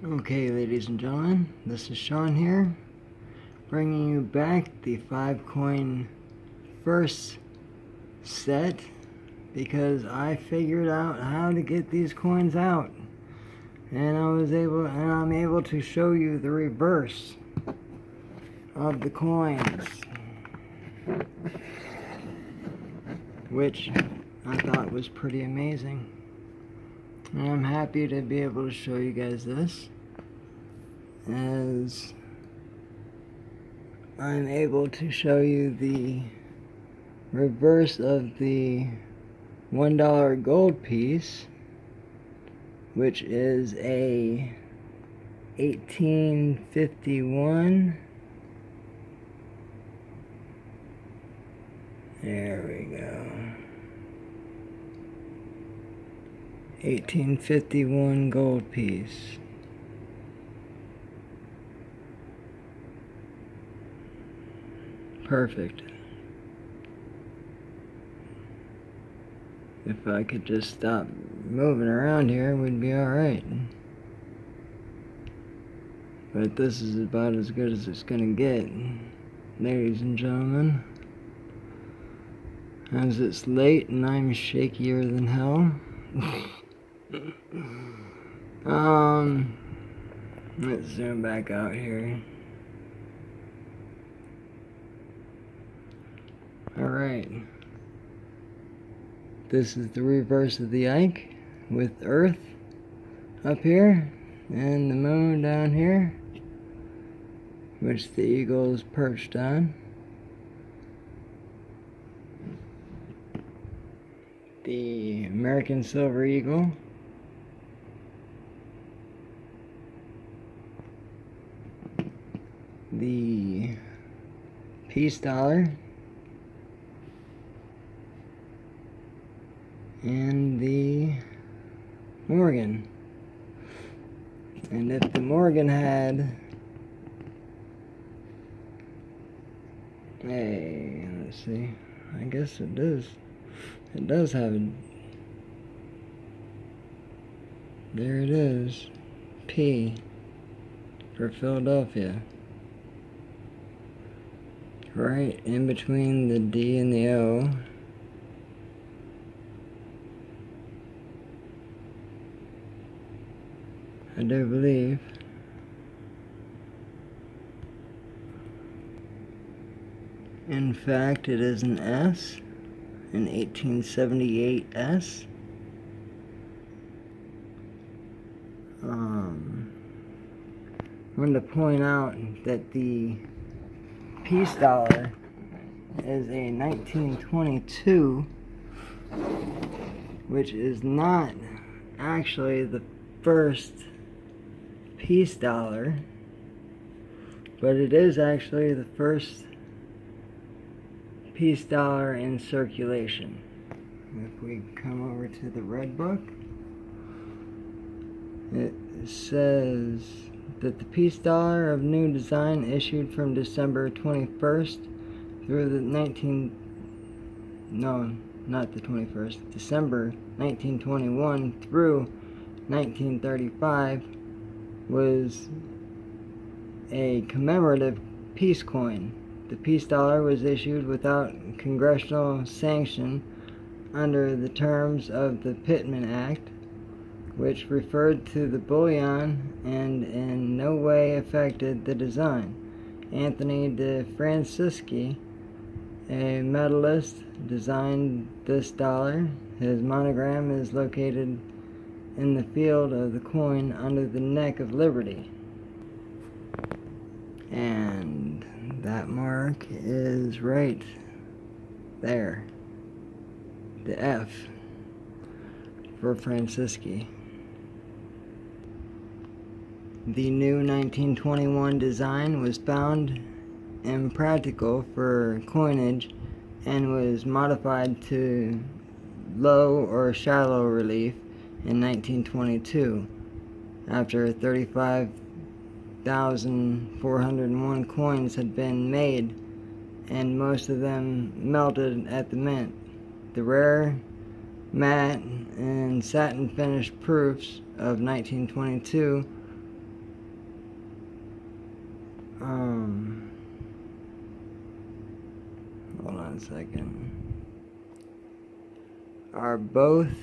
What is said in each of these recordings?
Okay, ladies and gentlemen, this is Sean here, bringing you back the 5-coin first set because I figured out how to get these coins out, and I'm able to show you the reverse of the coins, which I thought was pretty amazing. And I'm happy to be able to show you guys this, as I'm able to show you the reverse of the $1 gold piece, which is a 1851. There we go. 1851 gold piece. Perfect. If I could just stop moving around here, we'd be alright. But this is about as good as it's gonna get, ladies and gentlemen. As it's late and I'm shakier than hell. Let's zoom back out here. Alright. This is the reverse of the Ike, with Earth up here and the moon down here, which the eagle is perched on. The American Silver Eagle. The Peace Dollar. And the Morgan. And if the Morgan had let's see, I guess it does. It does have it. There it is. P for Philadelphia. Right in between the D and the O. I do believe. In fact, it is an S, an 1878 S. I want to point out that the Peace Dollar is a 1922, which is not actually the first Peace Dollar, but it is actually the first Peace Dollar in circulation. If we come over to the Red Book, it says that the Peace Dollar of new design issued from December 21st through the December 1921 through 1935 was a commemorative peace coin. The Peace Dollar was issued without congressional sanction under the terms of the Pittman Act, which referred to the bullion and in no way affected the design. Anthony de Francisci, a medalist, designed this dollar. His monogram is located in the field of the coin under the neck of Liberty. And that mark is right there. The F for Francisci. The new 1921 design was found impractical for coinage and was modified to low or shallow relief in 1922 after 35,401 coins had been made and most of them melted at the mint. The rare matte and satin finished proofs of 1922 Hold on a second. Are both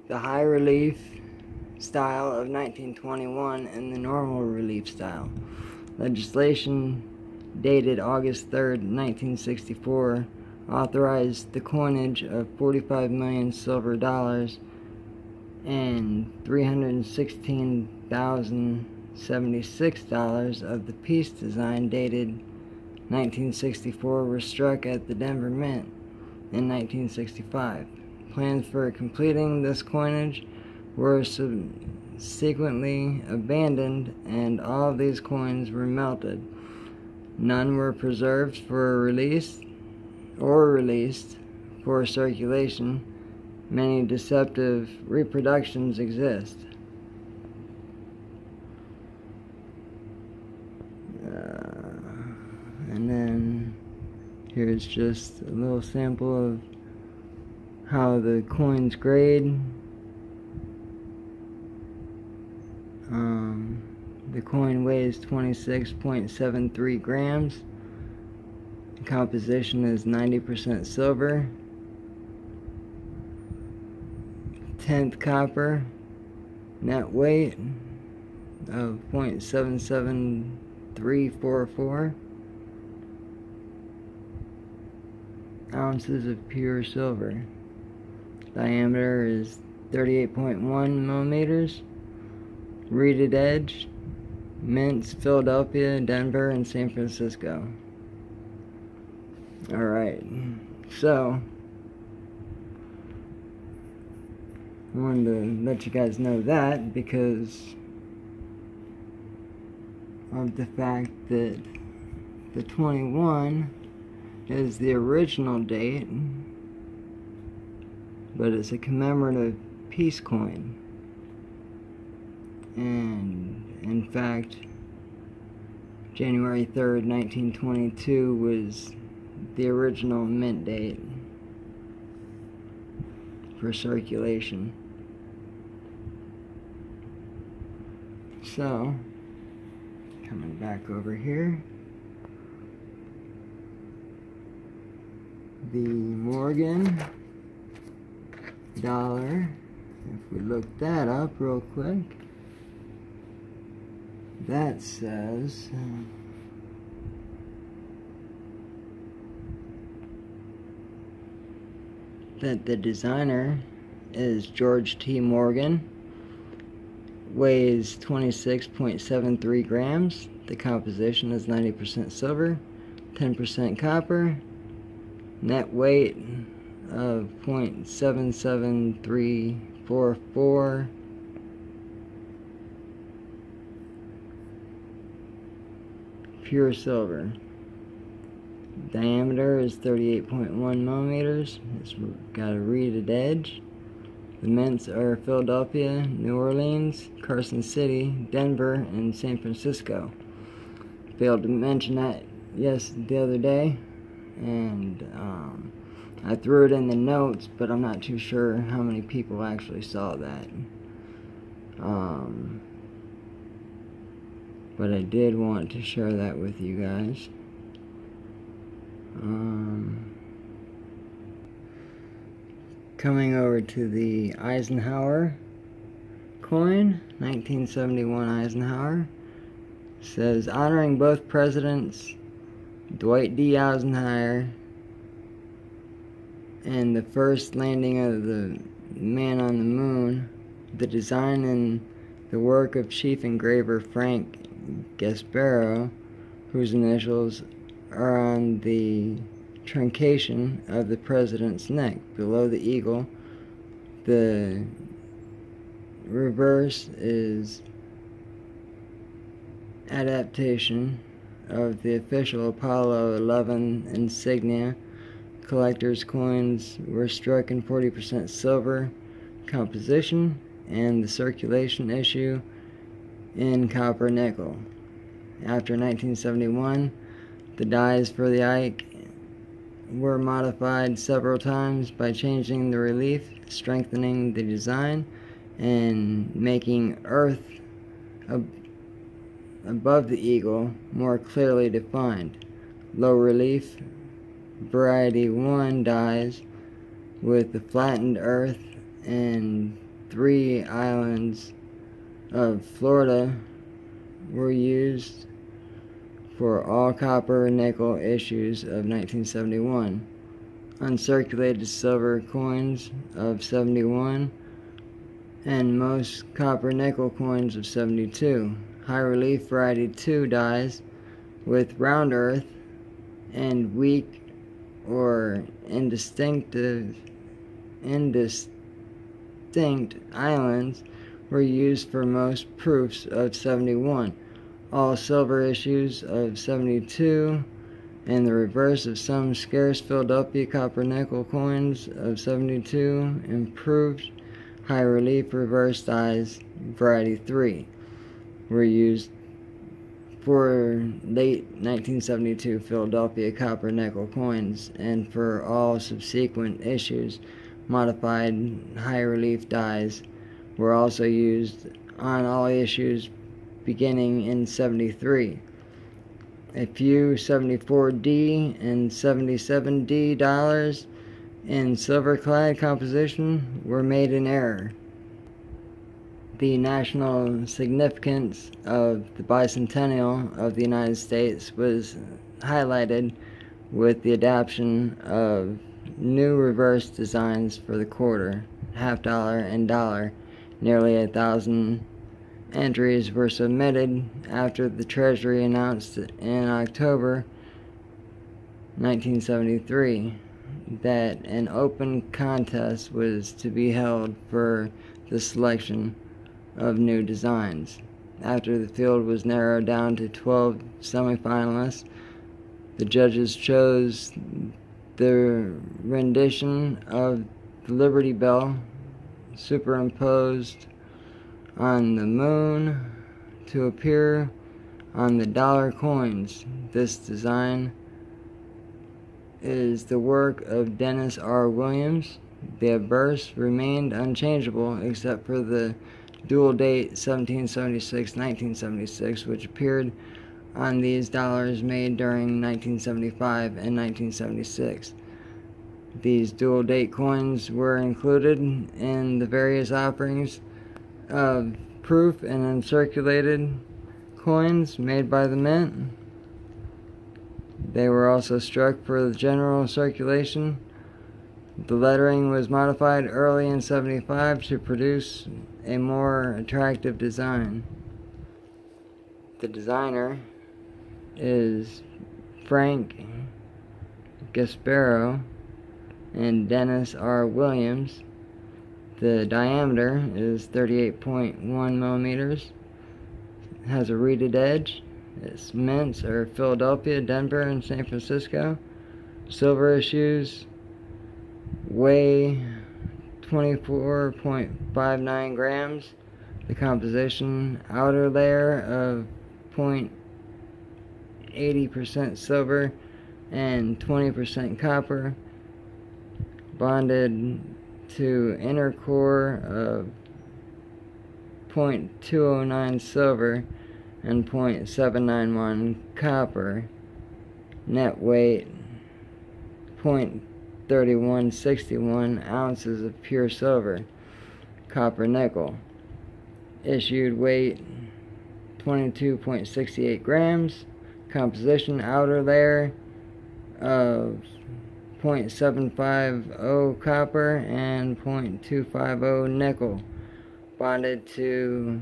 the high relief style of 1921 and the normal relief style. Legislation dated August 3rd, 1964 authorized the coinage of 45 million silver dollars and $316,076 of the peace design dated 1964 were struck at the Denver Mint in 1965. Plans for completing this coinage were subsequently abandoned, and all of these coins were melted. None were preserved for release or released for circulation. Many deceptive reproductions exist. And then here's just a little sample of how the coins grade. The coin weighs 26.73 grams. The composition is 90% silver, 10th copper, net weight of 0.77344 ounces of pure silver. Diameter is 38.1 millimeters. Reeded edge. Mints, Philadelphia, Denver, and San Francisco. Alright, so I wanted to let you guys know that because of the fact that the 21 is the original date, but it's a commemorative peace coin. And in fact, January 3rd, 1922 was the original mint date for circulation. So, coming back over here, the Morgan dollar, if we look that up real quick, that says that the designer is George T. Morgan, weighs 26.73 grams, the composition is 90% silver, 10% copper, net weight of 0.77344 pure silver. Diameter is 38.1 millimeters. It's got a reeded edge. The mints are Philadelphia, New Orleans, Carson City, Denver, and San Francisco. Failed to mention that the other day, and I threw it in the notes, but I'm not too sure how many people actually saw that. But I did want to share that with you guys. Coming over to the Eisenhower coin, 1971 Eisenhower, says honoring both presidents, Dwight D. Eisenhower, and the first landing of the man on the moon. The design and the work of Chief Engraver Frank Gasparo, whose initials are on the truncation of the president's neck below the eagle. The reverse is adaptation of the official Apollo 11 insignia. Collector's coins were struck in 40% silver composition, and the circulation issue in copper nickel. After 1971, the dies for the Ike were modified several times by changing the relief, strengthening the design, and making Earth above the eagle more clearly defined. Low relief Variety 1 dies with the flattened Earth and 3 islands of Florida were used for all copper nickel issues of 1971. Uncirculated silver coins of 71 and most copper nickel coins of 72. High relief variety 2 dies with round Earth and weak or indistinct islands were used for most proofs of 71. All silver issues of 72 and the reverse of some scarce Philadelphia copper nickel coins of 72 improved high relief reverse dies variety 3 were used for late 1972 Philadelphia copper nickel coins, and for all subsequent issues, modified high relief dies were also used on all issues beginning in 73. A few 74D and 77D dollars in silver-clad composition were made in error. The national significance of the bicentennial of the United States was highlighted with the adoption of new reverse designs for the quarter, half dollar, and dollar. Nearly 1,000 entries were submitted after the Treasury announced in October 1973 that an open contest was to be held for the selection of new designs. After the field was narrowed down to 12 semifinalists, the judges chose the rendition of the Liberty Bell superimposed on the moon to appear on the dollar coins. This design is the work of Dennis R. Williams. The obverse remained unchangeable except for the dual date 1776-1976, which appeared on these dollars made during 1975 and 1976. These dual date coins were included in the various offerings of proof and uncirculated coins made by the Mint. They were also struck for the general circulation. The lettering was modified early in 75 to produce a more attractive design. The designer is Frank Gasparo and Dennis R. Williams. The diameter is 38.1 millimeters. It has a reeded edge. Its mints are Philadelphia, Denver, and San Francisco. Silver issues weigh 24.59 grams. The composition: outer layer of 0.80% silver and 20% copper, bonded to inner core of 0.209 silver and 0.791 copper. Net weight 0.3161 ounces of pure silver, copper nickel. Issued weight 22.68 grams. Composition: outer layer of 0.750 copper and 0.250 nickel, bonded to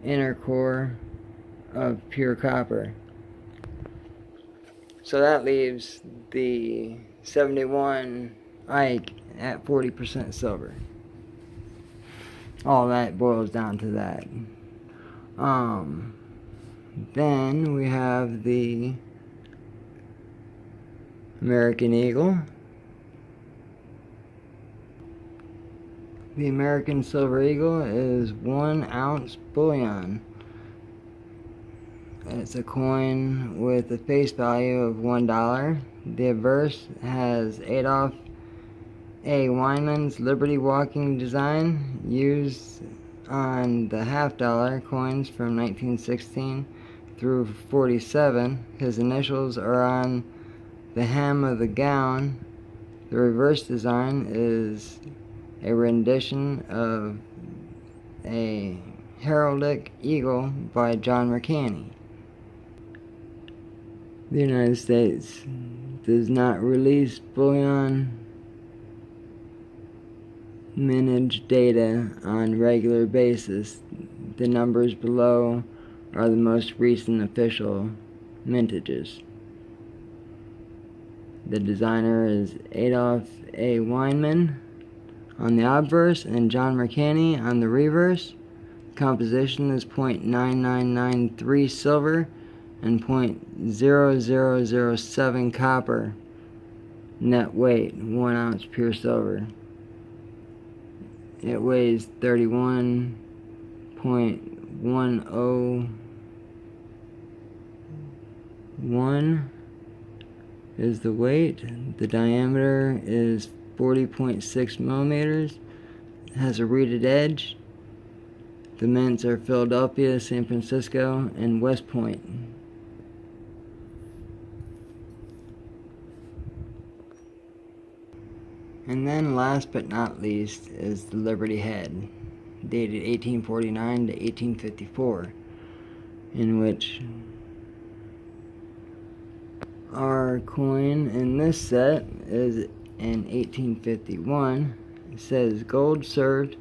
inner core of pure copper. So that leaves the 71 Ike at 40% silver. All that boils down to that. Then we have the American Eagle. The American Silver Eagle is 1 ounce bullion. It's a coin with a face value of $1. The obverse has Adolph A. Wineland's Liberty Walking design used on the half-dollar coins from 1916 through 47. His initials are on the hem of the gown. The reverse design is a rendition of a heraldic eagle by John Mercani. The United States does not release bullion mintage data on a regular basis. The numbers below are the most recent official mintages. The designer is Adolf A. Weinman on the obverse and John Mercani on the reverse. Composition is 0.9993 silver and 0.0007 copper. Net weight 1 ounce pure silver. It weighs 31.101 is the weight. The diameter is 40.6 millimeters. It has a reeded edge. The mints are Philadelphia, San Francisco, and West Point. And then last but not least is the Liberty Head, dated 1849 to 1854, in which our coin in this set is in 1851. It says gold served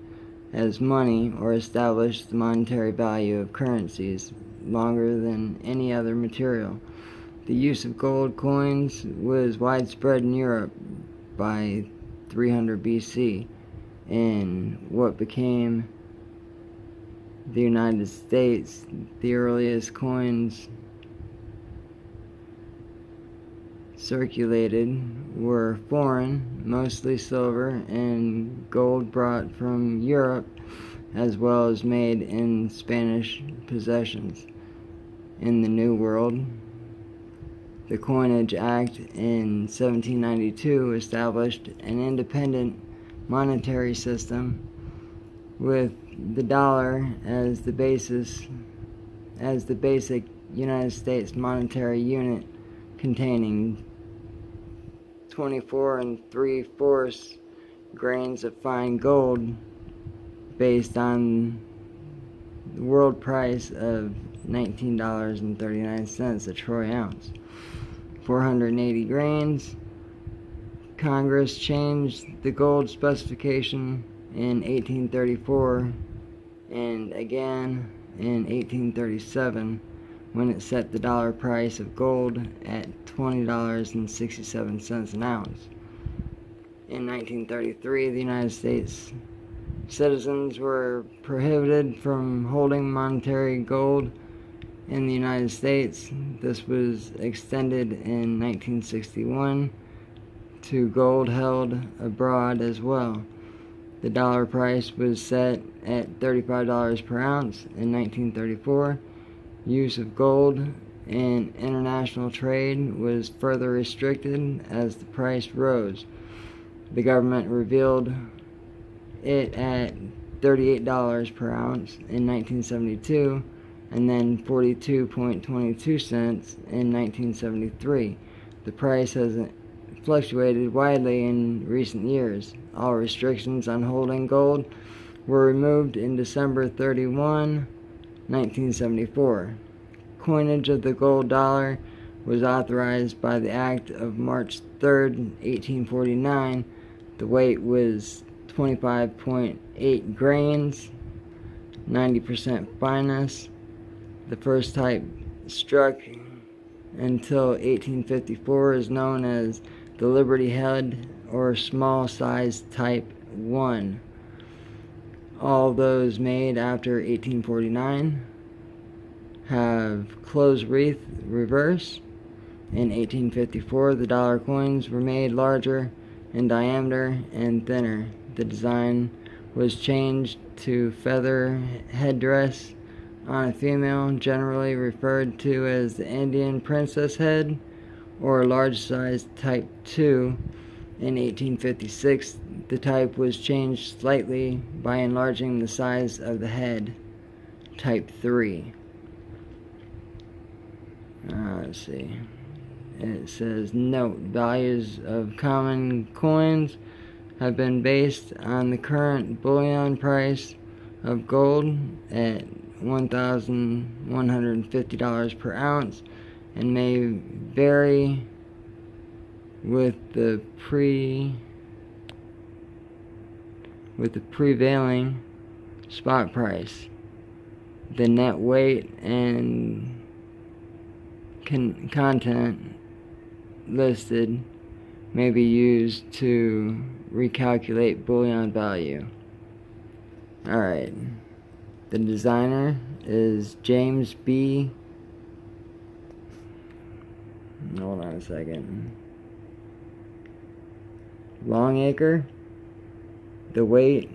as money or established the monetary value of currencies longer than any other material. The use of gold coins was widespread in Europe by 300 BC in what became the United States. The earliest coins circulated were foreign, mostly silver and gold brought from Europe, as well as made in Spanish possessions. In the New World, the Coinage Act in 1792 established an independent monetary system with the dollar as the basic United States monetary unit, containing 24 3/4 grains of fine gold based on the world price of $19.39 a troy ounce. 480 grains. Congress changed the gold specification in 1834 and again in 1837 when it set the dollar price of gold at $20.67 an ounce. In 1933, the United States citizens were prohibited from holding monetary gold in the United States. This was extended in 1961 to gold held abroad as well. The dollar price was set at $35 per ounce in 1934. Use of gold in international trade was further restricted as the price rose. The government revealed it at $38 per ounce in 1972 and then 42.22 cents in 1973. The price has fluctuated widely in recent years. All restrictions on holding gold were removed in December 31, 1974. Coinage of the gold dollar was authorized by the Act of March 3, 1849. The weight was 25.8 grains, 90% fineness. The first type struck until 1854 is known as the Liberty Head or small size type 1. All those made after 1849 have closed wreath reverse. In 1854, the dollar coins were made larger in diameter and thinner. The design was changed to feather headdress on a female, generally referred to as the Indian princess head or large size type 2, In 1856, the type was changed slightly by enlarging the size of the head. Type 3. Let's see. It says, note, values of common coins have been based on the current bullion price of gold at $1,150 per ounce and may vary with the prevailing spot price. The net weight and content listed may be used to recalculate bullion value. Alright. The designer is James B. Hold on a second. Longacre. The weight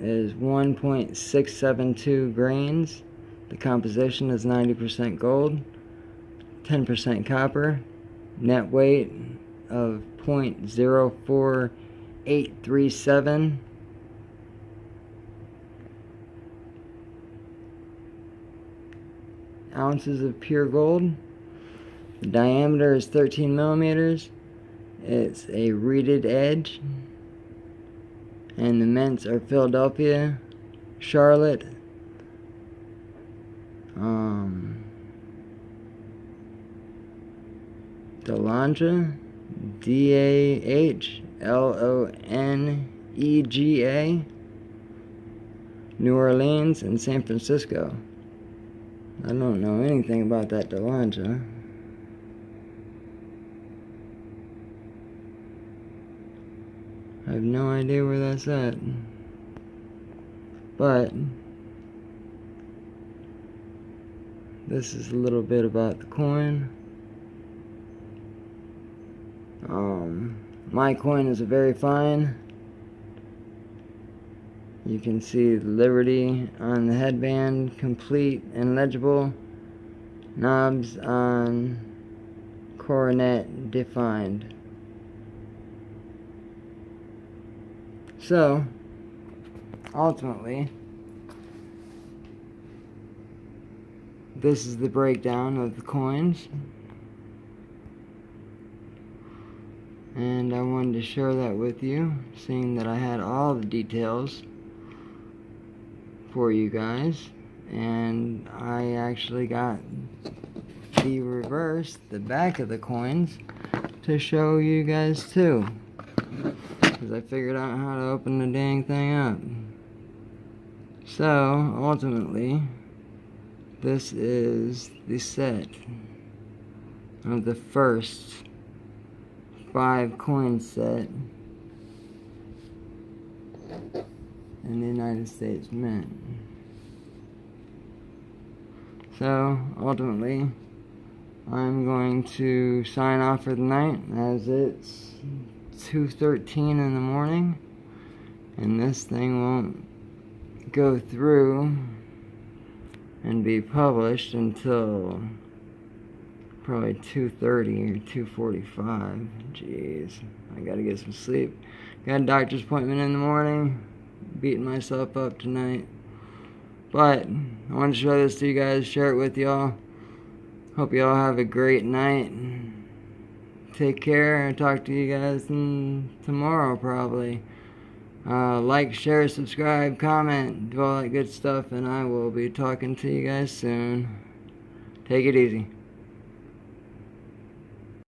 is 1.672 grains. The composition is 90% gold, 10% copper. Net weight of 0.04837. Ounces of pure gold. The diameter is 13 millimeters. It's a reeded edge. And the mints are Philadelphia, Charlotte, Dahlonega, Dahlonega, New Orleans, and San Francisco. I don't know anything about that Dahlonega. I have no idea where that's at. But this is a little bit about the coin. My coin is a very fine. You can see the Liberty on the headband, complete and legible. Knobs on coronet defined. So, ultimately, this is the breakdown of the coins. And I wanted to share that with you, seeing that I had all the details for you guys. And I actually got the reverse, the back of the coins, to show you guys too. Because I figured out how to open the dang thing up. So, ultimately, this is the set of the first 5 coin set in the United States Mint. So, ultimately, I'm going to sign off for the night, as it's 2:13 in the morning, and this thing won't go through and be published until probably 2:30 or 2:45. Jeez, I gotta get some sleep. Got a doctor's appointment in the morning. Beating myself up tonight. But I wanted to show this to you guys, share it with y'all. Hope y'all have a great night. Take care. I'll talk to you guys tomorrow probably. Like, share, subscribe, comment, do all that good stuff, and I will be talking to you guys soon. Take it easy.